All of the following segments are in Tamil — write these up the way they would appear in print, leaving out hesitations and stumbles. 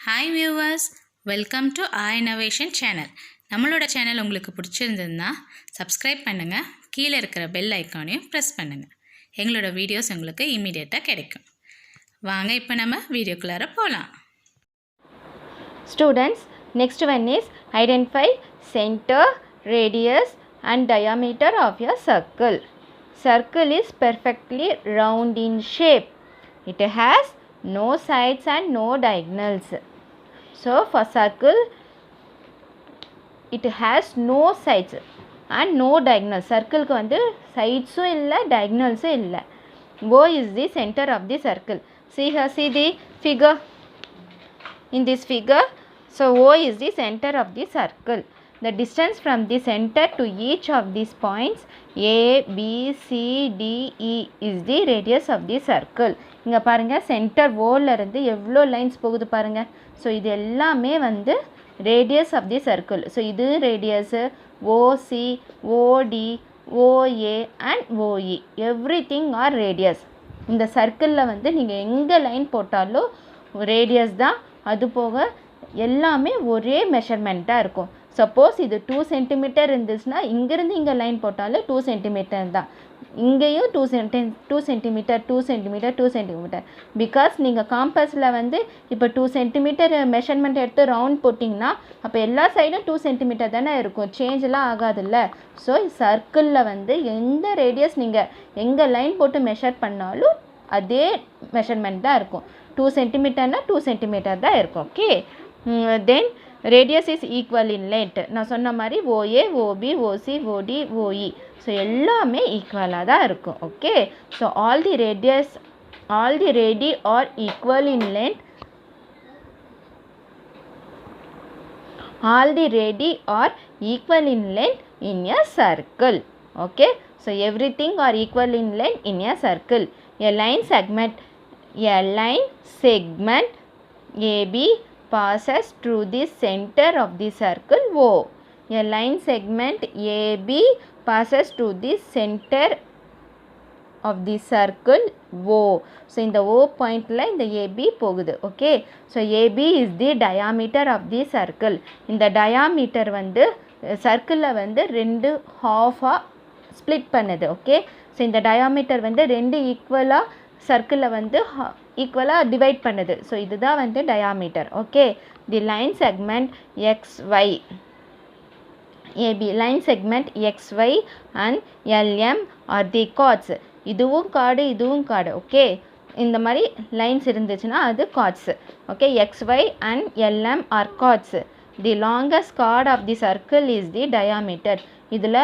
Hi viewers, welcome to innovation channel. நம்மளோட சேனல் உங்களுக்கு பிடிச்சிருந்ததுன்னா சப்ஸ்கிரைப் பண்ணுங்கள், கீழே இருக்கிற பெல் ஐக்கானையும் ப்ரெஸ் பண்ணுங்கள். எங்களோட வீடியோஸ் உங்களுக்கு இமீடியட்டாக கிடைக்கும். வாங்க இப்போ நம்ம வீடியோக்குள்ளார போகலாம். Students, next one is identify center, radius and diameter of your circle. Circle is perfectly round in shape. It has no sides and no diagonals. So for circle it has no sides and no diagonals. Circle ku vandu sides illa diagonals illa. O is the center of the circle. See here, see the figure. In this figure, so O is the center of the circle. The distance from the center to each of these points A, B, C, D, E is the radius of the circle. இங்கே பாருங்கள், சென்டர் ஓவில் இருந்து எவ்வளோ லைன்ஸ் போகுது பாருங்கள். ஸோ இது எல்லாமே வந்து radius of the circle. So இது radius OC, OD, OA and OE everything are radius. இந்த சர்க்கிளில் வந்து நீங்கள் எங்கே லைன் போட்டாலும் ரேடியஸ் தான். அது போக எல்லாமே ஒரே மெஷர்மெண்ட்டாக இருக்கும். சப்போஸ் இது 2 சென்டிமீட்டர் இருந்துச்சுன்னா இங்கேருந்து இங்கே லைன் போட்டாலும் 2 சென்டிமீட்டர் தான். இங்கேயும் 2 சென்டிமீட்டர் பிகாஸ் நீங்கள் காம்பஸில் வந்து இப்போ 2 சென்டிமீட்டர் மெஷர்மெண்ட் எடுத்து ரவுண்ட் போட்டிங்கன்னா அப்போ எல்லா சைடும் 2 சென்டிமீட்டர் தானே இருக்கும், சேஞ்செலாம் ஆகாதுல்ல. ஸோ சர்க்கிளில் வந்து எந்த ரேடியஸ் நீங்கள் எங்கே லைன் போட்டு மெஷர் பண்ணாலும் அதே மெஷர்மெண்ட் தான் இருக்கும். 2 சென்டிமீட்டர்னால் 2 சென்டிமீட்டர் தான் இருக்கும். Okay, then radius is equal in length. நான் சொன்ன மாதிரி ஓஏ, ஓபி, ஓசி, ஓடி, ஓஇ ஸோ எல்லாமே ஈக்குவலாக தான் இருக்கும். Okay, so all the radii are equal in length. All the radii are equal in length in a circle. Okay, so everything are equal in length in a circle. A line segment AB passes through the center of the circle O. A line segment AB passes through the center of the circle O. So in the O point line the AB போகுது. Okay, so AB is the diameter of the circle. இந்த diameter வந்து சர்க்கிளில் வந்து 2 half-ஆ ஸ்ப்ளிட் பண்ணுது. ஓகே, ஸோ இந்த diameter வந்து 2 ஈக்குவலாக சர்க்கிளில் வந்து ஈக்குவலாக டிவைட் பண்ணுது. ஸோ இதுதான் வந்து diameter. Okay, the line segment XY AB, line segment XY and LM are the chords. இதுவும் கார்டு, இதுவும் கார்டு. ஓகே, இந்த மாதிரி லைன்ஸ் இருந்துச்சுன்னா அது chords. Okay, XY and LM are chords. The longest chord of the circle is the diameter. இதில்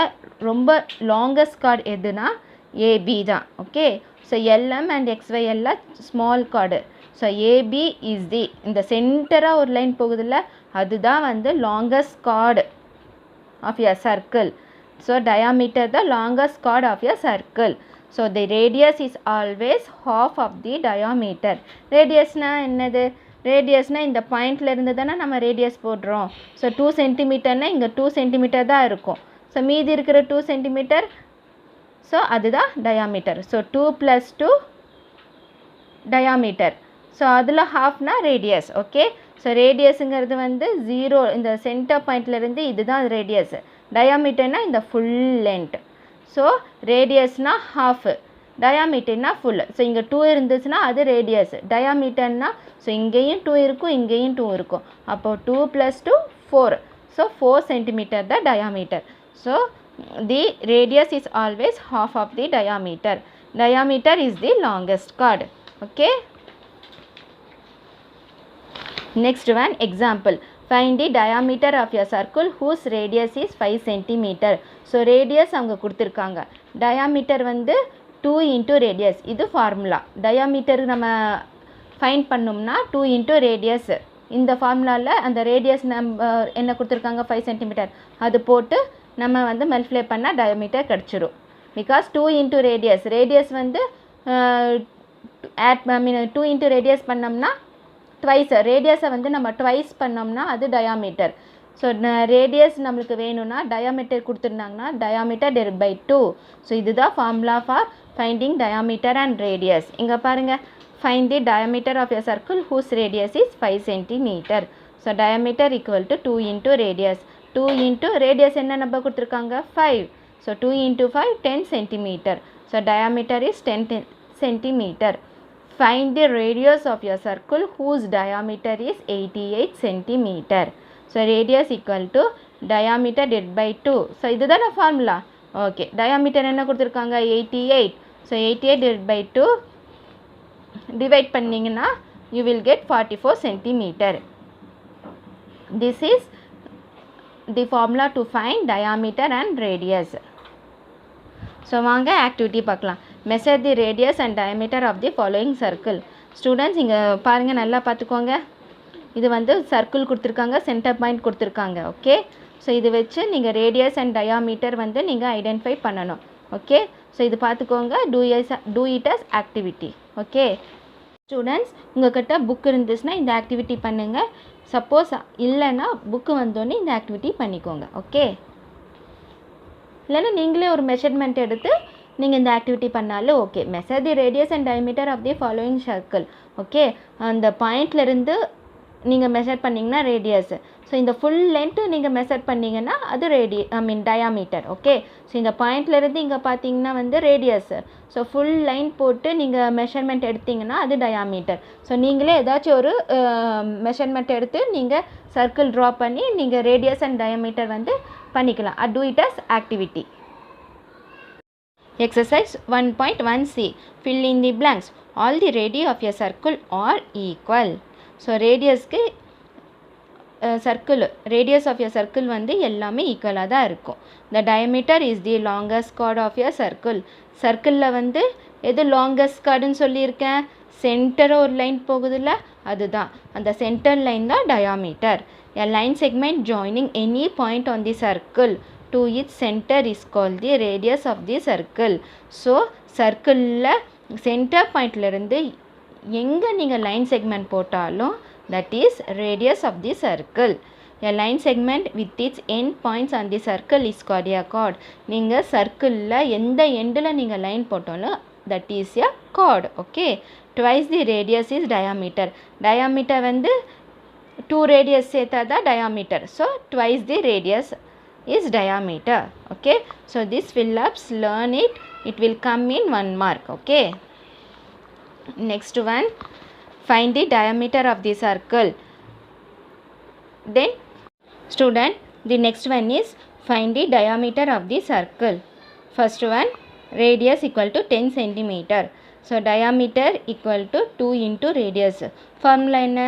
ரொம்ப லாங்கஸ்ட் கார்டு எதுனா AB தான். Okay, so LM and XY எல்லாம் small chord. So AB is the, இந்த சென்டராக ஒரு லைன் போகுதுல்ல, அதுதான் வந்து longest chord of a circle. So diameter the longest chord of a circle. So the radius is always half of the diameter. ரேடியஸ்னால் என்னது? ரேடியஸ்னால் இந்த பாயிண்டில் இருந்து தானே நம்ம ரேடியஸ் போடுறோம். ஸோ 2 சென்டிமீட்டர்னால் இங்கே 2 சென்டிமீட்டர் தான் இருக்கும். ஸோ மீதி இருக்கிற 2 சென்டிமீட்டர், ஸோ அதுதான் டயாமீட்டர். So 2 + 2 diameter. ஸோ அதில் ஹாஃப்னா ரேடியஸ். ஓகே, ஸோ ரேடியஸுங்கிறது வந்து 0, இந்த சென்டர் பாயிண்ட்லேருந்து இதுதான் ரேடியஸ். டயாமீட்டர்னால் இந்த ஃபுல் லென்த். ஸோ ரேடியஸ்னால் ஹாஃபு, டயாமீட்டர்னால் ஃபுல். ஸோ இங்கே 2 இருந்துச்சுன்னா அது ரேடியஸ். டயாமீட்டர்னால் ஸோ இங்கேயும் 2 இருக்கும், இங்கேயும் 2 இருக்கும். அப்போது 2 + 2 4. ஸோ 4 சென்டிமீட்டர் தான் diameter. So the radius is always half of the diameter. Diameter is the longest chord. Okay, next one example. Find the diameter of a circle whose radius is 5 cm. So radius அவங்க கொடுத்துருக்காங்க, diameter வந்து 2 into radius. இது ஃபார்முலா. diameter நம்ம ஃபைண்ட் பண்ணோம்னா 2 into radius. இந்த ஃபார்முலாவில் அந்த ரேடியஸ் நம்பர் என்ன கொடுத்துருக்காங்க, 5 cm. அது போட்டு நம்ம வந்து மல்டிப்ளை பண்ணால் டயாமீட்டர் கிடச்சிரும். பிகாஸ் 2 into ரேடியஸ், ரேடியஸ் வந்து 2 into ரேடியஸ் பண்ணோம்னா ட்வைஸ், ரேடியஸை வந்து நம்ம ட்வைஸ் பண்ணோம்னா அது டயாமீட்டர். ஸோ ரேடியஸ் நம்மளுக்கு வேணும்னா டயாமீட்டர் கொடுத்துருந்தாங்கன்னா டயாமீட்டர் டிவைட் பை 2. ஸோ இதுதான் formula for finding diameter and radius. இங்கே பாருங்கள், find the diameter of a circle whose radius is 5 centimeter. So diameter equal to 2 into radius. 2 into radius என்ன நம்ப கொடுத்துருக்காங்க 5. So 2 into 5 10 centimeter. So diameter is 10 centimeter. Find the radius of your circle whose diameter is 88 centimeter. So radius equal to diameter divided by 2. So இதுதான formula. Okay. Diameter என்ன கொடுத்துருக்காங்க 88. So 88 divided by 2 divide பண்ணிங்கன்னா you will get 44 centimeter. This is the formula to find diameter and radius. So வாங்க activity பார்க்கலாம். Measure the radius and diameter of the following circle. Students இங்க பாருங்க நல்லா பார்த்துக்கோங்க. இது வந்து சர்க்கிள் கொடுத்துருக்காங்க, சென்டர் பாயிண்ட் கொடுத்துருக்காங்க. ஓகே, ஸோ இது வச்சு நீங்கள் ரேடியஸ் அண்ட் டயாமீட்டர் வந்து நீங்கள் ஐடென்டிஃபை பண்ணணும். ஓகே, ஸோ இது பார்த்துக்கோங்க. Do it as activity. Okay students, உங்கள்கிட்ட புக் இருந்துச்சுன்னா இந்த ஆக்டிவிட்டி பண்ணுங்கள். சப்போஸ் இல்லைன்னா புக்கு வந்தோடனே இந்த ஆக்டிவிட்டி பண்ணிக்கோங்க. ஓகே, இல்லைன்னா நீங்களே ஒரு மெஷர்மெண்ட் எடுத்து நீங்கள் இந்த ஆக்டிவிட்டி பண்ணாலும் okay. Measure the radius and diameter of the following circle. Okay, அந்த பாயிண்ட்லேருந்து நீங்கள் மெஷர் பண்ணிங்கன்னா ரேடியஸ். ஸோ இந்த ஃபுல் லென்த்து நீங்கள் மெஷர் பண்ணிங்கன்னா அது டயாமீட்டர். ஓகே, ஸோ இந்த பாயிண்ட்லேருந்து இங்கே பார்த்தீங்கன்னா வந்து ரேடியஸ். ஸோ ஃபுல் லைன் போட்டு நீங்கள் மெஷர்மெண்ட் எடுத்திங்கன்னா அது டயாமீட்டர். ஸோ நீங்களே ஏதாச்சும் ஒரு மெஷர்மெண்ட் எடுத்து நீங்கள் சர்க்கிள் ட்ரா பண்ணி நீங்கள் ரேடியஸ் அண்ட் டயாமீட்டர் வந்து பண்ணிக்கலாம். Do it as activity. Exercise 1.1c. Fill in the blanks. All the radii of a circle are equal. So ரேடியஸ்க்கு radius of a circle வந்து எல்லாமே ஈக்குவலாக தான் இருக்கும். The diameter is the longest chord of a circle. சர்க்கிளில் வந்து எது லாங்கஸ்ட் கார்டுன்னு சொல்லியிருக்கேன்? சென்டராக ஒரு லைன் போகுதுல்ல, அதுதான் அந்த சென்டர் லைன் தான் diameter. A line segment joining any point on the circle to its center is called the radius of the circle. So சர்க்கிளில் சென்டர் பாயிண்ட்லேருந்து எங்கே நீங்கள் லைன் செக்மெண்ட் போட்டாலும் that is radius of the circle. A line segment with its end points on the circle is called a chord. நீங்கள் சர்க்கிளில் எந்த எண்டில் நீங்கள் லைன் போட்டாலும் that is a chord. Okay, twice the radius is diameter. Diameter வந்து 2 radius சேர்த்தா தான் diameter. So twice the radius is diameter. Okay, so this fill-ups, learn it. It will come in 1 mark. Okay, next one, find the diameter of the circle. Then student, the next one is find the diameter of the circle. First one, radius equal to 10 centimeter. So diameter equal to 2 into radius. Formula என்ன?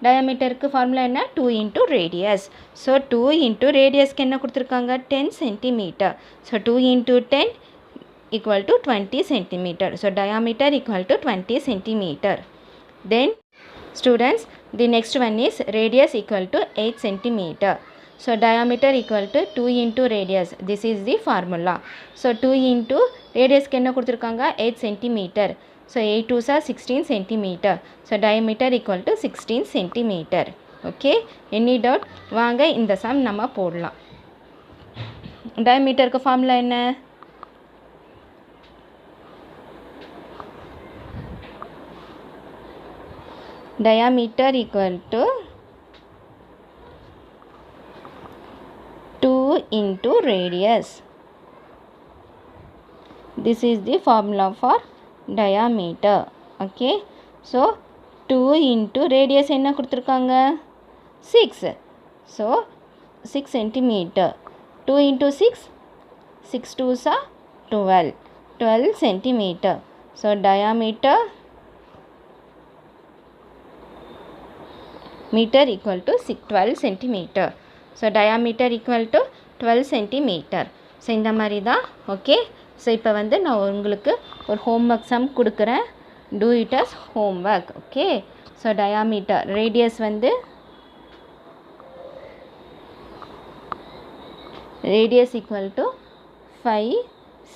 diameterக்கு formula என்ன? 2 into radius. So 2 into radiusக்கு என்ன கொடுத்துருக்காங்க? 10 centimeter. So 2 into 10 equal to 20 centimeter. So diameter equal to 20 centimeter. Then students, the next one is radius equal to 8 centimeter. So diameter equal to 2 into radius. This is the formula. So 2 into radius க்கு என்ன கொடுத்துருக்காங்க? 8 centimeter. So 8 2s are 16 centimeter. So diameter equal to 16 centimeter. Okay, any doubt? வாங்க இந்த சம் நம்ம போடலாம். diameterக்கு formula என்ன? diameter equal to 2 into radius. This is the formula for diameter. Okay, so 2 into radius என்ன கொடுத்துருக்காங்க? 6. So 6 centimeter. 2 into 6, 6 2s are 12. 12 centimeter. So diameter meter equal to 12 centimeter. So diameter equal to 12 centimeter. So இந்த மாதிரி தான். ஓகே, ஸோ இப்போ வந்து நான் உங்களுக்கு ஒரு ஹோம்ஒர்க் சம் கொடுக்குறேன். Do it as homework. Okay, so diameter radius வந்து radius equal to 5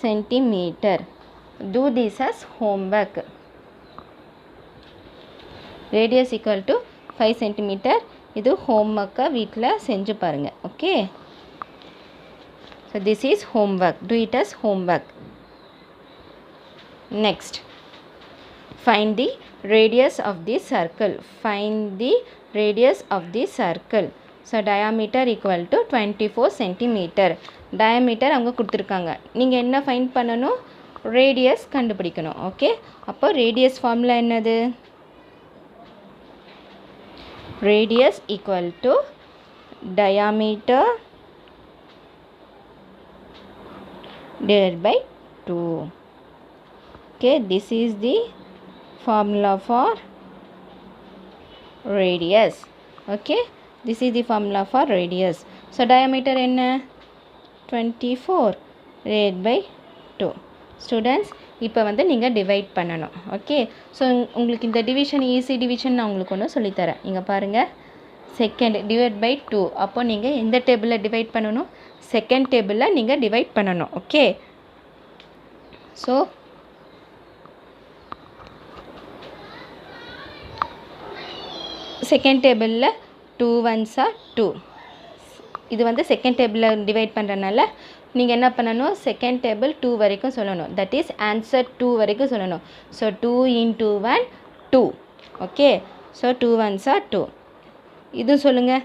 centimeter. Do this as homework. Radius equal to 5 centimeter. இது homework வீட்டில் செஞ்சு பாருங்க. Okay, so this is homework. Do it as homework. Next, find the radius of the circle. Find the radius of the circle. So diameter equal to 24 centimeter. Diameter அவங்க கொடுத்துருக்காங்க. நீங்கள் என்ன ஃபைண்ட் பண்ணணும்? ரேடியஸ் கண்டுபிடிக்கணும். ஓகே, அப்போ ரேடியஸ் ஃபார்முலா என்னது? radius equal to diameter divided by 2. Okay, this is the formula for radius. Okay, this is the formula for radius. So diameter என்ன? 24 divided by 2. Students, இப்போ வந்து நீங்கள் டிவைட் பண்ணணும். ஓகே, ஸோ உங்களுக்கு இந்த டிவிஷன் ஈஸி டிவிஷன் நான் உங்களுக்கு ஒன்று சொல்லித்தரேன். இங்கே பாருங்கள், செகண்ட் டிவைட் பை 2. அப்போ நீங்கள் எந்த டேபிளில் டிவைட் பண்ணணும்? செகண்ட் டேபிளில் நீங்கள் டிவைட் பண்ணணும். ஓகே, ஸோ செகண்ட் டேபிளில் 2 1s are 2. இது வந்து செகண்ட் டேபிளில் டிவைட் பண்ணுறதுனால நீங்கள் என்ன பண்ணணும்? செகண்ட் டேபிள் 2 வரைக்கும் சொல்லணும். தட் இஸ் ஆன்சர் 2 வரைக்கும் சொல்லணும். So 2 into 1 2. Okay, so 2 1s are 2. இதுவும் சொல்லுங்கள்,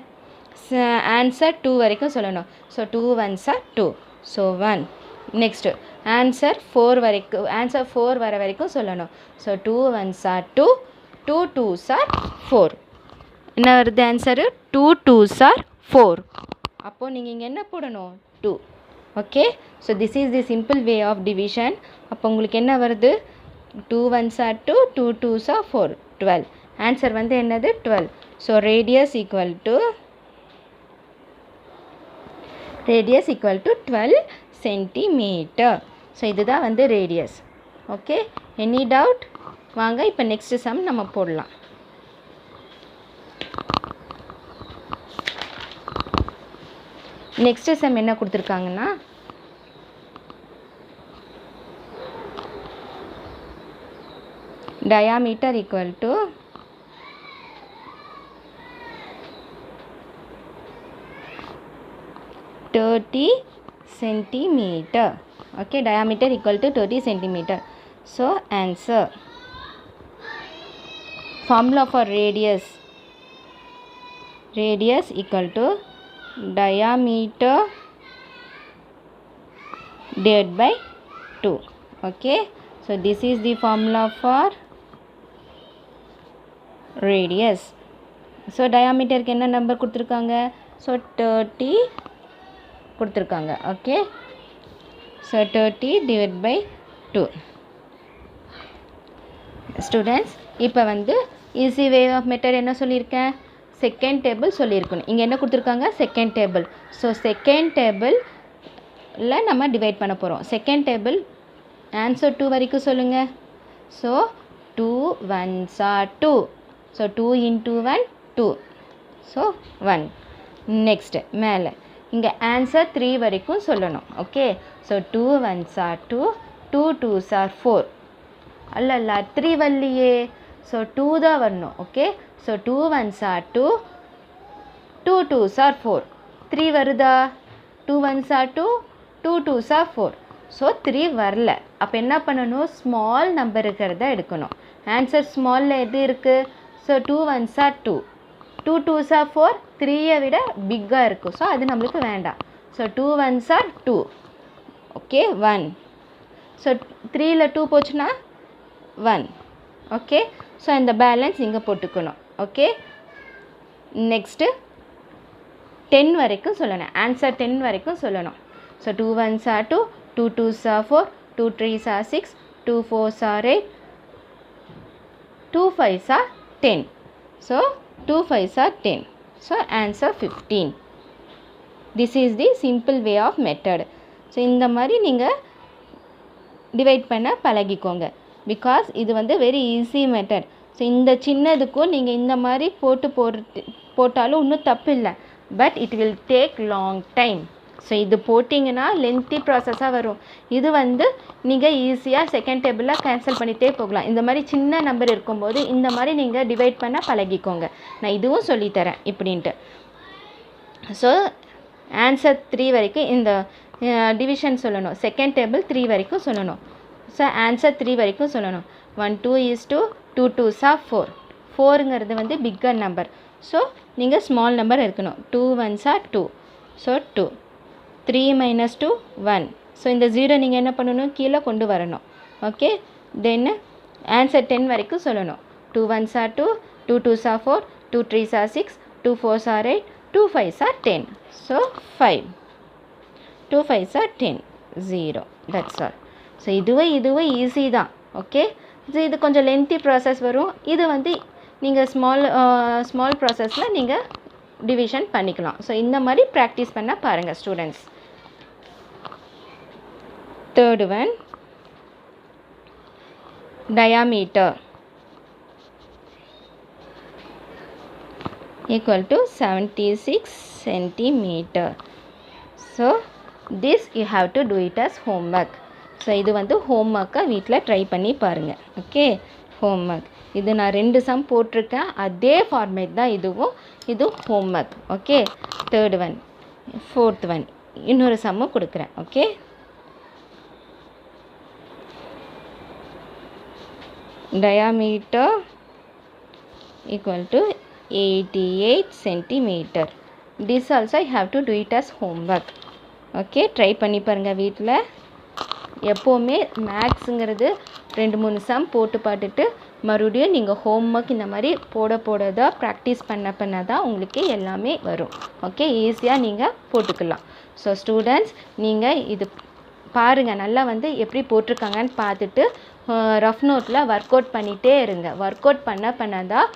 ஆன்சர் 2 வரைக்கும் சொல்லணும். So 2 1s are 2. So 1. Next answer 4 வரைக்கும், ஆன்சர் 4 வர வரைக்கும் சொல்லணும். So 2 1s are 2, 2 2s are 4. என்ன வருது ஆன்சரு? 2 2s are 4. அப்போது நீங்கள் இங்கே என்ன போடணும்? 2. Okay, so this is the simple way of division. அப்போ உங்களுக்கு என்ன வருது? 2 1s are 2, 2 2s are 4, 12. Answer வந்து என்னது? 12. So radius equal to 12 centimetre. So இதுதான் வந்து ரேடியஸ். Okay, any doubt? வாங்க இப்போ நெக்ஸ்ட் சம் நம்ம போடலாம். நெக்ஸ்ட் சம் என்ன கொடுத்துருக்காங்கன்னா, diameter equal to 30 centimeter. Okay, diameter equal to 30 centimeter. So answer, formula for radius equal to diameter divided by 2. Okay, so this is the formula for radius. So diameter க்கு என்ன நம்பர் கொடுத்துருக்காங்க? ஸோ 30 கொடுத்துருக்காங்க. Okay, so 30 divided by 2. Students, இப்போ வந்து ஈஸி வே ஆஃப் மெத்தட் என்ன சொல்லியிருக்கேன்? செகண்ட் டேபிள் சொல்லியிருக்கணும். இங்கே என்ன கொடுத்துருக்காங்க? Second table. ஸோ செகண்ட் டேபிளில் நம்ம டிவைட் பண்ண போகிறோம். செகண்ட் டேபிள் ஆன்சர் 2 வரைக்கும் சொல்லுங்கள். So 2 1s are 2. So 2 into 1 2. So 1. Next மேலே இங்கே ஆன்சர் 3 வரைக்கும் சொல்லணும். Okay, so 2 1s are 2, 2 2s are 4. அல்ல 3 வரலையே, ஸோ 2 தான் வரணும். Okay, so 2 1s are 2, 2 2s are 4. 3 வருதா? 2 1s are 2, 2 2s are 4. So 3 வரல. அப்போ என்ன பண்ணணும்? ஸ்மால் நம்பர் இருக்கிறத எடுக்கணும். ஆன்சர் ஸ்மாலில் எது இருக்குது? So 2 1s are 2, 2 2s are 4. 3யை விட பிக்காக இருக்கும். ஸோ அது நம்மளுக்கு வேண்டாம். So 2 1s are 2. Okay, 1. So 3ல் 2 போச்சுன்னா 1. ஓகே, ஸோ இந்த பேலன்ஸ் இங்கே போட்டுக்கணும். ஓகே, நெக்ஸ்ட்டு 10 வரைக்கும் சொல்லணும். ஆன்சர் 10 வரைக்கும் சொல்லணும். So 2 1s are 2, 2 2s are 4, 2 3s are 6, 2 4s are 8, 2 5s are 10. So 2 5s are 10. So answer 15. This is the simple way of method. So இந்த மாதிரி நீங்கள் டிவைட் பண்ண பழகிக்கோங்க. பிகாஸ் இது வந்து வெரி ஈஸி மெத்தட். ஸோ இந்த சின்னதுக்கும் நீங்கள் இந்த மாதிரி போட்டாலும் ஒன்றும் தப்பு இல்லை. But it will take long time. So இது போட்டிங்கன்னா லென்த்தி ப்ராசஸாக வரும். இது வந்து நீங்கள் ஈஸியாக செகண்ட் டேபிளில் கேன்சல் பண்ணிகிட்டே போகலாம். இந்த மாதிரி சின்ன நம்பர் இருக்கும்போது இந்த மாதிரி நீங்கள் டிவைட் பண்ண பழகிக்கோங்க. நான் இதுவும் சொல்லித்தரேன் இப்படின்ட்டு. ஸோ ஆன்சர் 3 வரைக்கும் இந்த டிவிஷன் சொல்லணும். செகண்ட் டேபிள் 3 வரைக்கும் சொல்லணும். ஸோ ஆன்சர் 3 வரைக்கும் சொல்லணும். 1 2 is to 2 2s are 4. 4ங்கிறது வந்து bigger number. ஸோ நீங்கள் small number இருக்கணும். 2 1s are 2. So 2. 3 minus 2 1. So இந்த 0 நீங்கள் என்ன பண்ணணும், கீழே கொண்டு வரணும். ஓகே, தென் ஆன்சர் 10 வரைக்கும் சொல்லணும். 2 1s are 2, 2 2s are 4, 2 3s are 6, 2 4s are 8, 2 5s are 10. So 5. 2 5s are 10. 0. That's all. So இதுவே ஈஸி தான். ஓகே, ஸோ இது கொஞ்சம் லென்த்தி ப்ராசஸ் வரும். இது வந்து நீங்கள் ஸ்மால் ப்ராசஸில் நீங்கள் டிவிஷன் பண்ணிக்கலாம். ஸோ இந்த மாதிரி ப்ராக்டிஸ் பண்ண பாருங்கள் students. Third one, diameter equal to 76 centimeter. So this you have to do it as homework. So இது வந்து ஹோம்ஒர்க்கை வீட்டில் ட்ரை பண்ணி பாருங்கள். ஓகே, ஹோம்ஒர்க் இது நான் 2 சம் போட்டிருக்கேன். அதே ஃபார்மேட் தான் இதுவும். இது homework. Okay, third one. Fourth one இன்னொரு சம்மு கொடுக்குறேன். Okay, diameter equal to 88 centimeter. This also I have to do it as homework. Okay, try பண்ணி பாருங்கள் வீட்டில். எப்போவுமே மேக்ஸுங்கிறது 2-3 சம் போட்டு பார்த்துட்டு மறுபடியும் நீங்கள் ஹோம்ஒர்க் இந்த மாதிரி போட தான் ப்ராக்டிஸ் பண்ண தான் உங்களுக்கு எல்லாமே வரும். ஓகே, ஈஸியாக நீங்கள் போட்டுக்கலாம். ஸோ ஸ்டூடெண்ட்ஸ், நீங்கள் இது பாருங்கள், நல்லா வந்து எப்படி போட்டிருக்காங்கன்னு பார்த்துட்டு ரஃப் நோட்டில் ஒர்க் அவுட் பண்ணிகிட்டே இருங்க. ஒர்க் அவுட் பண்ண தான்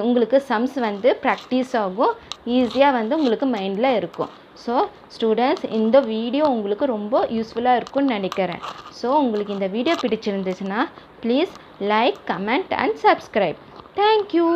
உங்களுக்கு சம்ஸ் வந்து ப்ராக்டிஸ் ஆகும். ஈஸியாக வந்து உங்களுக்கு மைண்டில் இருக்கும். ஸோ ஸ்டூடெண்ட்ஸ், இந்த வீடியோ உங்களுக்கு ரொம்ப யூஸ்ஃபுல்லாக இருக்கும்னு நினைக்கிறேன். ஸோ உங்களுக்கு இந்த வீடியோ பிடிச்சிருந்துச்சுன்னா please like, comment and subscribe. Thank you.